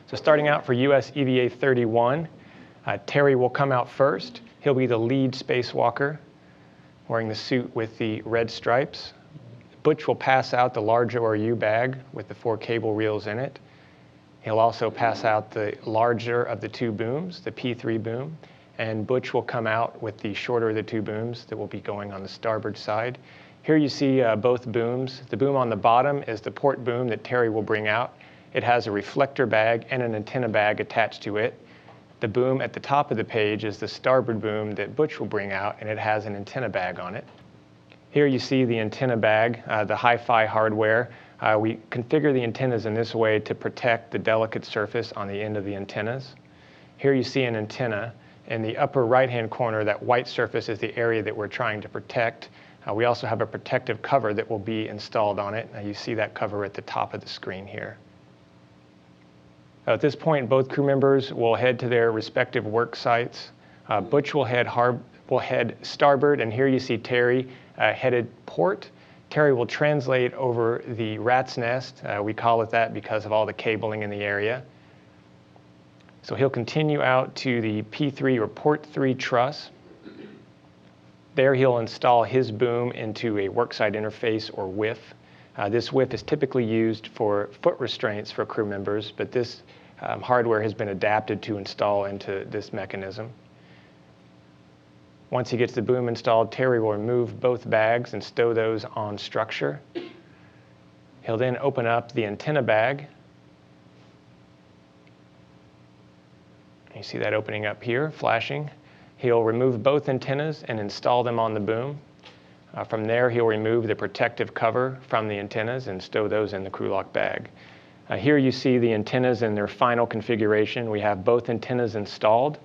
So starting out for US EVA 31, Terry will come out first. He'll be the lead spacewalker, wearing the suit with the red stripes. Butch will pass out the large ORU bag with the 4 cable reels in it. He'll also pass out the larger of the 2 booms, the P3 boom, and Butch will come out with the shorter of the 2 booms that will be going on the starboard side. Here you see both booms. The boom on the bottom is the port boom that Terry will bring out. It has a reflector bag and an antenna bag attached to it. The boom at the top of the page is the starboard boom that Butch will bring out, and it has an antenna bag on it. Here you see the antenna bag, the hi-fi hardware. We configure the antennas in this way to protect the delicate surface on the end of the antennas. Here you see an antenna. In the upper right-hand corner, that white surface is the area that we're trying to protect. We also have a protective cover that will be installed on it. You see that cover at the top of the screen here. At this point, both crew members will head to their respective work sites. Butch will head starboard, and here you see Terry headed port. Terry will translate over the rat's nest. We call it that because of all the cabling in the area. So he'll continue out to the P3 or port 3 truss. There he'll install his boom into a worksite interface or whiff. This whiff is typically used for foot restraints for crew members, but this hardware has been adapted to install into this mechanism. Once he gets the boom installed, Terry will remove both bags and stow those on structure. He'll then open up the antenna bag. You see that opening up here, flashing. He'll remove both antennas and install them on the boom. From there, he'll remove the protective cover from the antennas and stow those in the crew lock bag. Here you see the antennas in their final configuration. We have both antennas installed.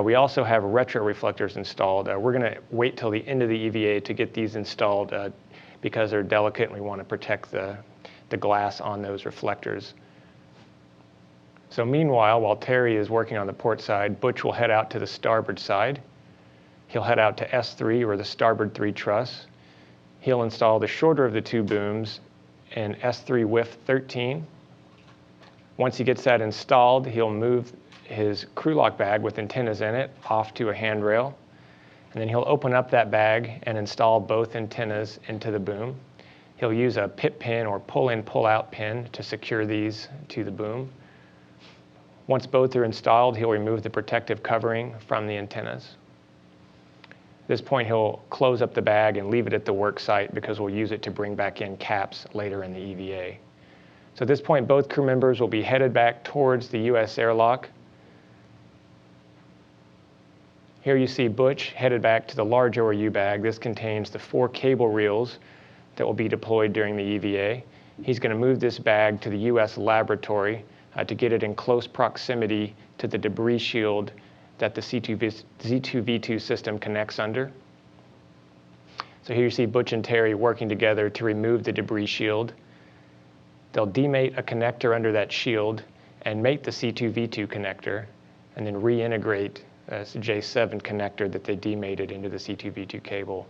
We also have retro reflectors installed. We're going to wait till the end of the EVA to get these installed because they're delicate and we want to protect the glass on those reflectors. So meanwhile, while Terry is working on the port side, Butch will head out to the starboard side. He'll head out to S3, or the starboard 3 truss. He'll install the shorter of the 2 booms in S3 whiff 13. Once he gets that installed, he'll move his crew lock bag with antennas in it off to a handrail. And then he'll open up that bag and install both antennas into the boom. He'll use a pit pin or pull-in, pull-out pin to secure these to the boom. Once both are installed, he'll remove the protective covering from the antennas. At this point, he'll close up the bag and leave it at the work site because we'll use it to bring back in caps later in the EVA. So at this point, both crew members will be headed back towards the US airlock. Here you see Butch headed back to the large ORU bag. This contains the 4 cable reels that will be deployed during the EVA. He's going to move this bag to the US laboratory to get it in close proximity to the debris shield that the Z2V2 system connects under. So here you see Butch and Terry working together to remove the debris shield. They'll demate a connector under that shield and mate the C2V2 connector, and then reintegrate this J7 connector that they demated into the C2V2 cable.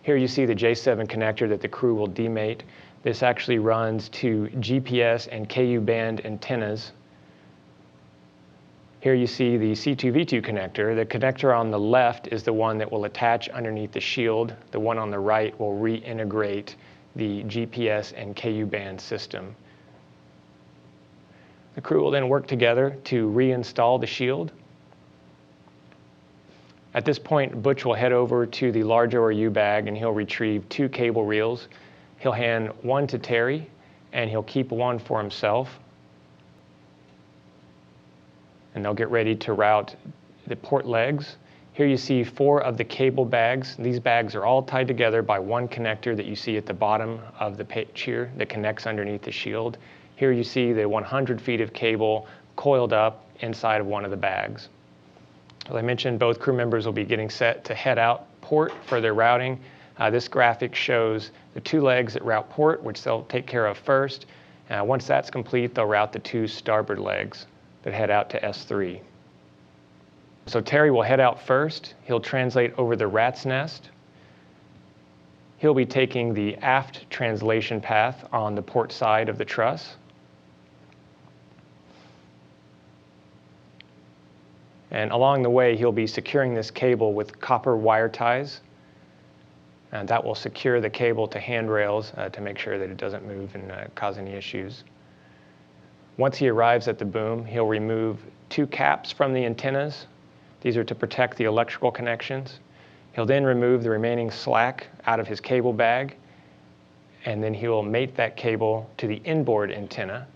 Here you see the J7 connector that the crew will demate. This actually runs to GPS and KU band antennas. Here you see the C2V2 connector. The connector on the left is the one that will attach underneath the shield. The one on the right will reintegrate the GPS and KU band system. The crew will then work together to reinstall the shield. At this point, Butch will head over to the large ORU bag and he'll retrieve 2 cable reels. He'll hand one to Terry and he'll keep one for himself. And they'll get ready to route the port legs. Here you see 4 of the cable bags. These bags are all tied together by one connector that you see at the bottom of the page here that connects underneath the shield. Here you see the 100 feet of cable coiled up inside of one of the bags. As I mentioned, both crew members will be getting set to head out port for their routing. This graphic shows the 2 legs that route port, which they'll take care of first. Once that's complete, they'll route the 2 starboard legs that head out to S3. So Terry will head out first. He'll translate over the rat's nest. He'll be taking the aft translation path on the port side of the truss. And along the way, he'll be securing this cable with copper wire ties. And that will secure the cable to handrails to make sure that it doesn't move and cause any issues. Once he arrives at the boom, he'll remove 2 caps from the antennas. These are to protect the electrical connections. He'll then remove the remaining slack out of his cable bag, and then he'll mate that cable to the inboard antenna.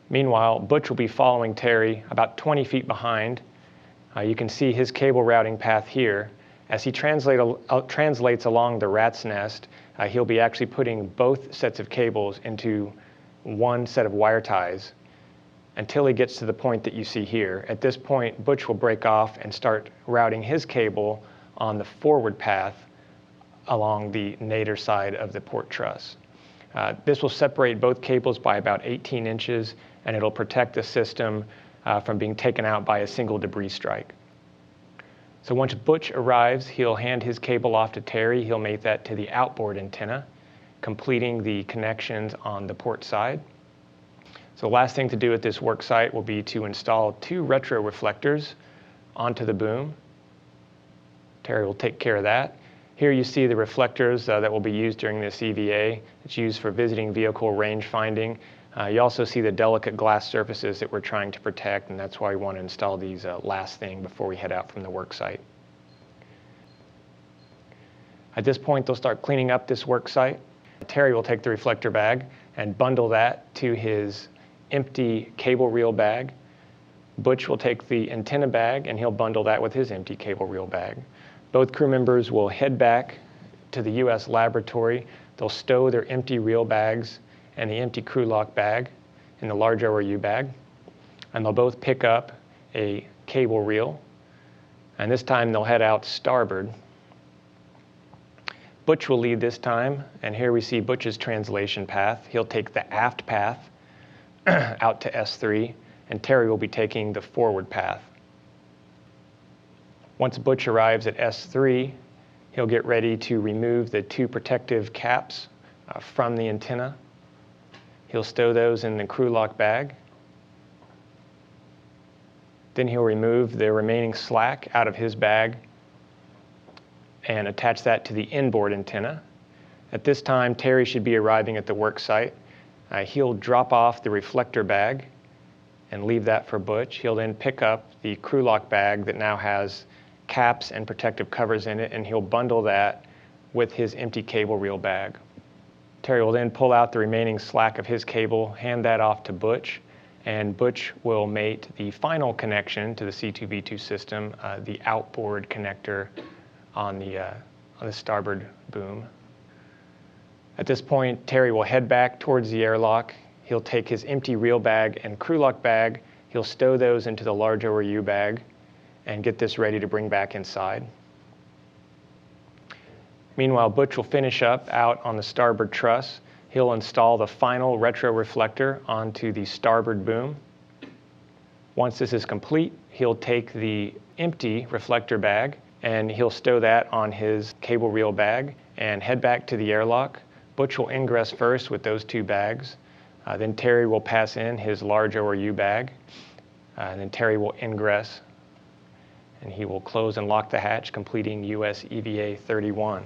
Meanwhile, Butch will be following Terry about 20 feet behind. You can see his cable routing path here. As he translates along the rat's nest, he'll be actually putting both sets of cables into one set of wire ties until he gets to the point that you see here. At this point, Butch will break off and start routing his cable on the forward path along the nadir side of the port truss. This will separate both cables by about 18 inches, and it'll protect the system from being taken out by a single debris strike. So once Butch arrives, he'll hand his cable off to Terry. He'll mate that to the outboard antenna, completing the connections on the port side. So the last thing to do at this work site will be to install 2 retro reflectors onto the boom. Terry will take care of that. Here you see the reflectors that will be used during this EVA. It's used for visiting vehicle range finding. You also see the delicate glass surfaces that we're trying to protect, and that's why we want to install these last thing before we head out from the work site. At this point, they'll start cleaning up this work site. Terry will take the reflector bag and bundle that to his empty cable reel bag. Butch will take the antenna bag and he'll bundle that with his empty cable reel bag. Both crew members will head back to the US laboratory. They'll stow their empty reel bags and the empty crew lock bag in the large ORU bag. And they'll both pick up a cable reel. And this time they'll head out starboard. Butch will lead this time, and here we see Butch's translation path. He'll take the aft path out to S3, and Terry will be taking the forward path. Once Butch arrives at S3, he'll get ready to remove the 2 protective caps from the antenna. He'll stow those in the crew lock bag. Then he'll remove the remaining slack out of his bag and attach that to the inboard antenna. At this time, Terry should be arriving at the work site. He'll drop off the reflector bag and leave that for Butch. He'll then pick up the crew lock bag that now has caps and protective covers in it, and he'll bundle that with his empty cable reel bag. Terry will then pull out the remaining slack of his cable, hand that off to Butch, and Butch will mate the final connection to the C2V2 system, the outboard connector on the starboard boom. At this point, Terry will head back towards the airlock. He'll take his empty reel bag and crew lock bag. He'll stow those into the large ORU bag and get this ready to bring back inside. Meanwhile, Butch will finish up out on the starboard truss. He'll install the final retro reflector onto the starboard boom. Once this is complete, he'll take the empty reflector bag and he'll stow that on his cable reel bag and head back to the airlock. Butch will ingress first with those 2 bags. Then Terry will pass in his large ORU bag. And then Terry will ingress and he will close and lock the hatch, completing US EVA 31.